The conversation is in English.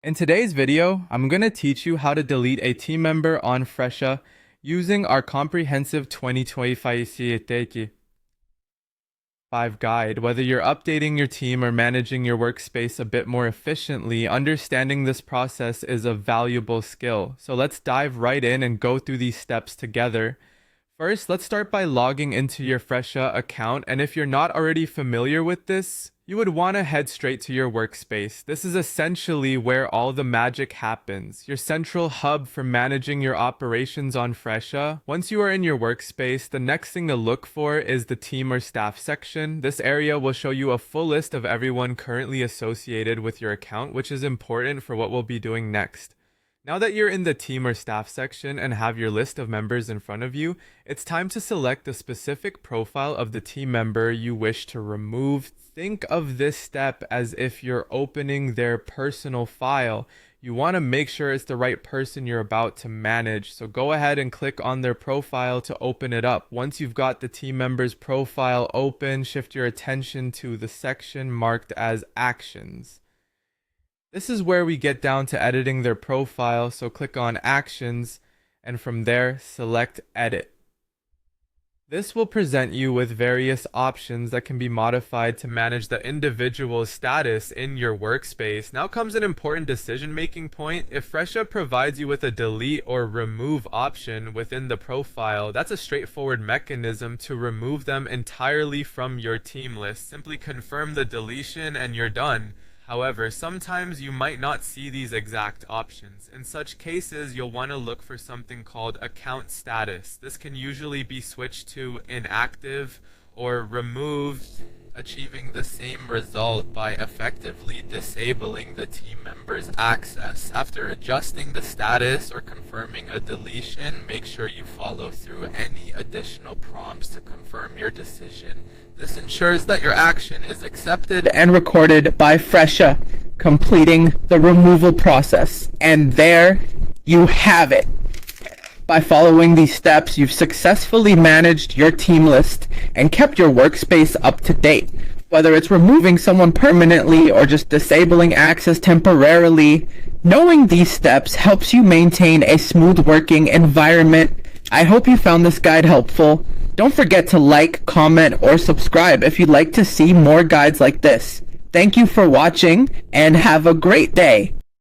In today's video, I'm going to teach you how to delete a team member on Fresha using our comprehensive 2025 guide. Whether you're updating your team or managing your workspace a bit more efficiently, understanding this process is a valuable skill. So let's dive right in and go through these steps together. First, let's start by logging into your Fresha account, and if you're not already familiar with this, you would want to head straight to your workspace. This is essentially where all the magic happens, your central hub for managing your operations on Fresha. Once you are in your workspace, the next thing to look for is the team or staff section. This area will show you a full list of everyone currently associated with your account, which is important for what we'll be doing next. Now that you're in the team or staff section and have your list of members in front of you, it's time to select the specific profile of the team member you wish to remove. Think of this step as if you're opening their personal file. You want to make sure it's the right person you're about to manage, so go ahead and click on their profile to open it up. Once you've got the team member's profile open, shift your attention to the section marked as Actions. This is where we get down to editing their profile, so click on Actions, and from there, select Edit. This will present you with various options that can be modified to manage the individual status in your workspace. Now comes an important decision-making point. If Fresha provides you with a delete or remove option within the profile, that's a straightforward mechanism to remove them entirely from your team list. Simply confirm the deletion and you're done. However, sometimes you might not see these exact options. In such cases, you'll want to look for something called account status. This can usually be switched to inactive or removed, achieving the same result by effectively disabling the team member's access. After adjusting the status or confirming a deletion, make sure you follow through any additional prompts to confirm your decision. This ensures that your action is accepted and recorded by Fresha, completing the removal process. And there you have it. By following these steps, you've successfully managed your team list and kept your workspace up to date. Whether it's removing someone permanently or just disabling access temporarily, knowing these steps helps you maintain a smooth working environment. I hope you found this guide helpful. Don't forget to like, comment, or subscribe if you'd like to see more guides like this. Thank you for watching and have a great day.